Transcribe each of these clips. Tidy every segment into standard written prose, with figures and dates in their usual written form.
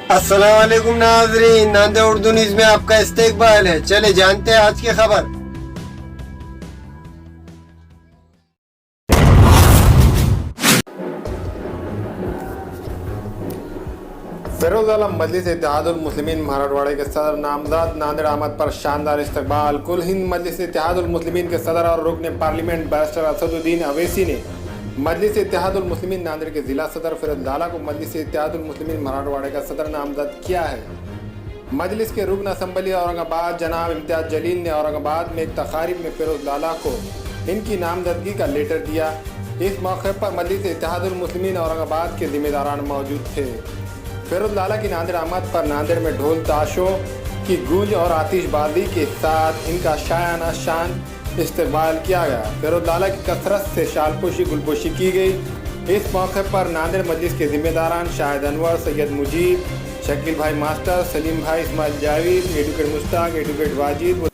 अस्सलाम वालेकुम नाज़रीन, नांदेड़ उर्दू न्यूज़ में आपका इस्तकबाल है। चले जानते हैं आज की खबर। फिरोज आलम मजलिस इत्तेहादुल मुस्लिमीन मराठवाड़ा के सदर नामजद नांदेड़ आमद पर शानदार इस्तकबाल। कुल हिंद मजलिस इत्तेहादुल मुस्लिमीन के सदर और रुकन पार्लियामेंट बैरिस्टर असदुद्दीन अवैसी ने मजलिस इत्तेहादुल मुस्लिमीन नांदेड़ के जिला सदर फिरोज लाला को मजलिस इत्तेहादुल मुस्लिमीन मराठवाड़ा का सदर नामजद किया है। मजलिस के रुकन असम्बली औरंगाबाद जनाब इम्तियाज जलील ने औरंगाबाद में एक तकारीब में फिरोज लाला को इनकी नामजदगी का लेटर दिया। इस मौके पर मजलिस इत्तेहादुल मुस्लिमीन औरंगाबाद के जिम्मेदारान मौजूद थे। फिरोज लाला की नांदेड़ आमद पर नांदेड़ में ढोल ताशों की गूंज और आतिशबाजी के साथ इनका शायाना शान इस्तकबाल किया गया। फिरोज लाला की कसरत से शालपोशी गुलपोशी की गई। इस मौके पर नांदेड़ मजलिस के जिम्मेदारान शाहिद अनवर, सैयद मुजीब, शकील भाई मास्टर, सलीम भाई, इस्माइल जावेद, एडवोकेट मुश्ताक, एडवोकेट वाजिद।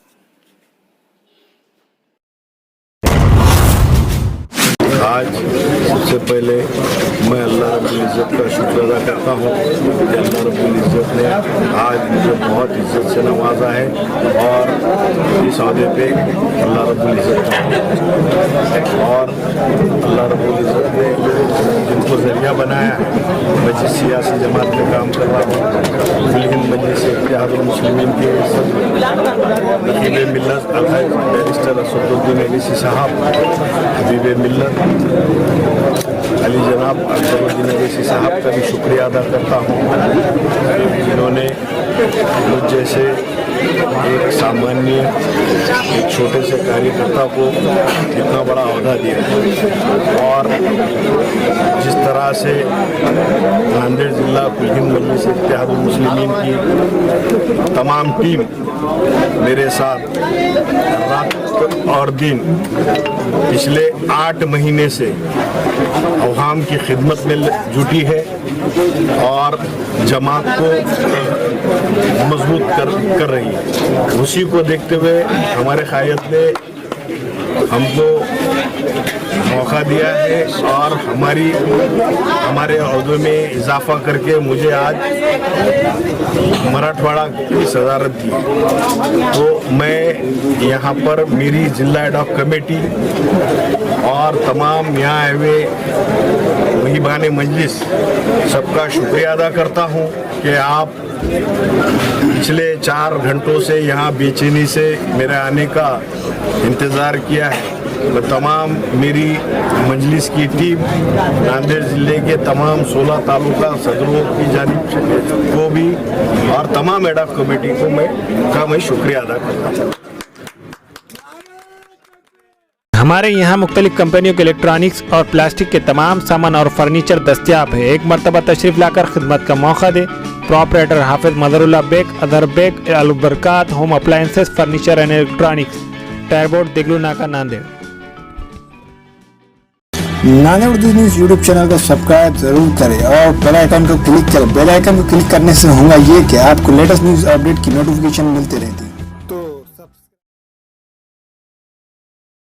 आज सबसे पहले मैं अल्लाह रब्बुल इज़्ज़त का शुक्र अदा करता हूँ कि अल्लाह रब्बुल इज़्ज़त ने आज मुझे बहुत इज़्ज़त से नवाजा है और इस अहदे पे अल्लाह रब्बुल इज़्ज़त और अल्लाह रब्बुल इज़्ज़त ने जिनको ज़रिया बनाया। मैं जिस सियासी जमात में काम कर रहा हूँ हिंद मजलिस इत्तेहादुल मुस्लिमीन के हबीब मिल्लत बैरिस्टर असदुद्दीन अवैसी साहब, हबीब मिल्लत अली जनाब असदुद्दीन अवैसी साहब का भी शुक्रिया अदा करता हूँ जिन्होंने मुझ जैसे एक सामान्य एक छोटे से कार्यकर्ता को इतना बड़ा अहदा दिया और जिस तरह से नांदेड़ जिला कुल हिंद मजलिस इत्तेहादुल मुस्लिमीन की तमाम टीम मेरे साथ रात और दिन पिछले 8 महीने से अवाम की खिदमत में जुटी है और जमात को मजबूत कर रही है। उसी को देखते हुए हमारे क़ायद ने हमको मौका दिया है और हमारे अहदे में इजाफा करके मुझे आज मराठवाड़ा की सदारत दी। तो मैं यहाँ पर मेरी जिला हेड ऑफ कमेटी और तमाम यहाँ आए हुए मेहमान मजलिस सबका शुक्रिया अदा करता हूँ कि आप पिछले 4 घंटों से यहाँ बेचैनी से मेरे आने का इंतज़ार किया है। मैं तमाम मेरी मजलिस की टीम नांदेड़ ज़िले के तमाम 16 तालुका सदरों की जानिब को भी और तमाम हेड ऑफ कमेटी को मैं शुक्रिया अदा करता हूँ। हमारे यहाँ मुख्तलिफ कंपनियों के इलेक्ट्रॉनिक्स और प्लास्टिक के तमाम सामान और फर्नीचर दस्तियाब है। एक मरतबा तशरीफ लाकर खिदमत का मौका दे। प्रोपराइटर हाफिज मदरुल्लाह बेग, अदर Baig, Albarkat home appliances, furniture and electronics, टायरबोर्ड, Deglur Naka, Nanded. Nanded Urdu news YouTube channel को सब्सक्राइब जरूर करें और बेल आइकन को क्लिक करें। बेल आइकन को क्लिक करने से होगा ये कि आपको लेटेस्ट न्यूज़ अपडेट की नोटिफिकेशन मिलती रहती है।